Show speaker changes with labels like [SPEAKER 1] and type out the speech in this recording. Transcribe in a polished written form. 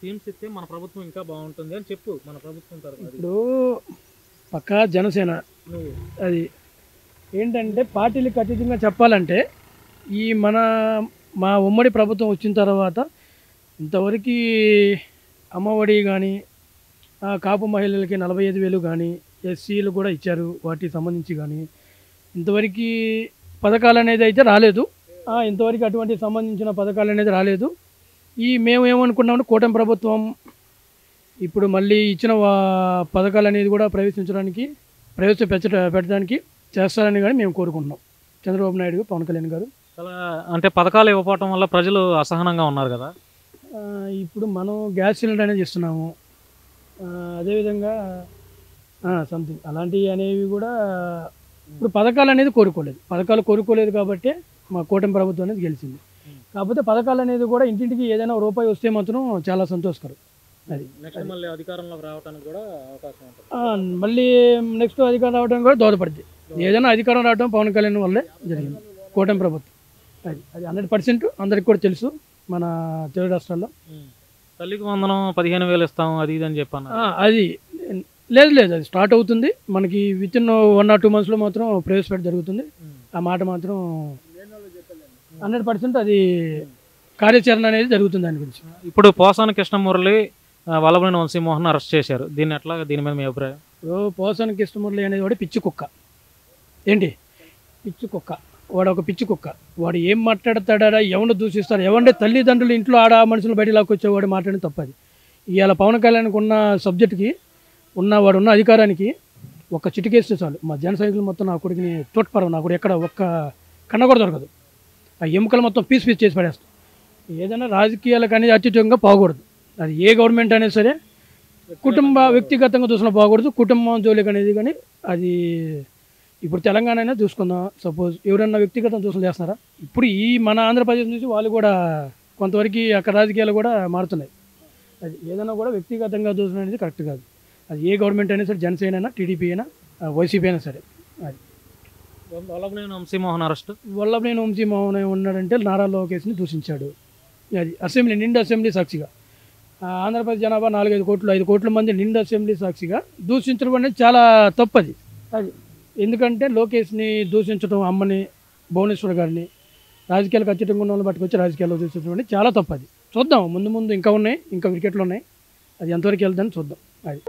[SPEAKER 1] Schemes ఇస్తే మన ప్రభుత్వం ఇంకా బాగుంటుంది అని చెప్పు. మన ప్రభుత్వం తరపున
[SPEAKER 2] ఇప్పుడు పక్కా జనసేన
[SPEAKER 1] నువ్వు
[SPEAKER 2] అది ఏంటంటే పార్టీలకు అతీతంగా చెప్పాలంటే ఈ మా ఉమ్మడి ప్రభుత్వం వచ్చిన తర్వాత ఇంతవరకు అమ్మఒడి కానీ కాపు మహిళలకి 45,000 కానీ ఎస్సీలు కూడా ఇచ్చారు. వాటికి సంబంధించి కానీ ఇంతవరకు పథకాలు అనేది అయితే రాలేదు. ఇంతవరకు అటువంటి సంబంధించిన పథకాలు అనేది రాలేదు. మేము ఏమనుకున్నామంటే కూటమి ప్రభుత్వం ఇప్పుడు మళ్ళీ ఇచ్చిన పథకాలు అనేది కూడా పెట్టడానికి చేస్తారని కానీ మేము కోరుకుంటున్నాం. చంద్రబాబు నాయుడు పవన్ కళ్యాణ్ గారు
[SPEAKER 1] చాలా అంటే పథకాలు ఇవ్వకపోవటం వల్ల ప్రజలు అసహనంగా ఉన్నారు కదా.
[SPEAKER 2] ఇప్పుడు మనం గ్యాస్ సిలిండర్ అనేది ఇస్తున్నాము. అదేవిధంగా సంథింగ్ అలాంటివి అనేవి కూడా ఇప్పుడు పథకాలు అనేది కోరుకోలేదు కాబట్టి మా కూటమి ప్రభుత్వం అనేది గెలిచింది. కాకపోతే పథకాలు అనేది కూడా ఇంటింటికి ఏదైనా రూపాయి వస్తే మాత్రం చాలా సంతోషకరం. అది
[SPEAKER 1] మళ్ళీ అధికారంలోకి రావడానికి కూడా అవకాశం ఉంటుంది.
[SPEAKER 2] మళ్ళీ నెక్స్ట్ అధికారం రావడానికి కూడా దోహదపడుతుంది. ఏదైనా అధికారం రావడం పవన్ కళ్యాణ్ వల్లే జరిగింది కూటమి ప్రభుత్వం. అది 100% అందరికి కూడా తెలుసు మన తెలుగు రాష్ట్రాల్లో.
[SPEAKER 1] తల్లికి వందనం 15,000 ఇస్తాం అది ఇది అని చెప్పాను.
[SPEAKER 2] అది లేదు అది స్టార్ట్ అవుతుంది మనకి వితిన్ 1 or 2 monthsలో మాత్రం ప్రవేశపెట్ట జరుగుతుంది. ఆ మాట మాత్రం 100% అది కార్యాచరణ అనేది జరుగుతుంది దాని గురించి.
[SPEAKER 1] ఇప్పుడు పోసాని కృష్ణమురళి వల్లభనేని వంశీమోహన్ అరెస్ట్ చేశారు. దీని మీద మీ అభిప్రాయం?
[SPEAKER 2] పోసాని కృష్ణమురళి అనేది వాడు పిచ్చి కుక్క. పిచ్చి కుక్క వాడు ఒక పిచ్చి కుక్క. వాడు ఏం మాట్లాడతాడా, ఎవరిని దూషిస్తాడు, ఎవరి తల్లిదండ్రులు ఇంట్లో మనుషులు బయట లాక్కొచ్చేవాడు మాట్లాడిన తప్పది. ఇవాళ పవన్ కళ్యాణ్కి ఉన్న సబ్జెక్ట్కి వాడున్న అధికారానికి ఒక్క చిటికేస్తే చాలు మా జన సైనికులు మొత్తం నా కొడుకుని తోటపరం, నా కొడుకు ఎక్కడ ఒక్క కన్న కూడా దొరకదు. ఆ ఎముకలు మొత్తం పీస్ చేసి పడేస్తాం. ఏదైనా రాజకీయాలకు అనేది అత్యుతంగా పోకూడదు. అది ఏ గవర్నమెంట్ అనేది సరే వ్యక్తిగతంగా చూసినా పోకూడదు. కుటుంబం జోలికి అనేది కానీ అది ఇప్పుడు తెలంగాణ అయినా చూసుకుందాం. సపోజ్ ఎవరన్నా వ్యక్తిగతం చూసులు చేస్తున్నారా? ఇప్పుడు మన ఆంధ్రప్రదేశ్ నుంచి వాళ్ళు కూడా కొంతవరకు అక్కడ రాజకీయాలు కూడా మారుతున్నాయి. అది ఏదైనా కూడా వ్యక్తిగతంగా చూసిన అనేది కరెక్ట్ కాదు. అది ఏ గవర్నమెంట్ అయినా సరే, జనసేన అయినా, టీడీపీ అయినా, వైసీపీ అయినా సరే. అది
[SPEAKER 1] వల్లభనేని వంశీమోహన్ అరెస్ట్.
[SPEAKER 2] వల్లభనేని వంశీమోహన్ ఉన్నాడంటే నారా లోకేష్ని దూషించాడు. అది నిండు అసెంబ్లీ సాక్షిగా ఆంధ్రప్రదేశ్ జనాభా 5 కోట్ల మంది నిండు అసెంబ్లీ సాక్షిగా దూషించడం అనేది చాలా తప్పది. అది ఎందుకంటే లోకేష్ని దూషించడం, అమ్మని, భువనేశ్వర్ గారిని రాజకీయాలకు అత్యుతంగా ఉన్న వాళ్ళని పట్టుకొచ్చి రాజకీయాల్లో దూషించడం అనేది చాలా తప్పది. చూద్దాం, ముందు ఇంకా ఉన్నాయి, ఇంకా వికెట్లు ఉన్నాయి. అది ఎంతవరకు వెళ్తుందని చూద్దాం. అది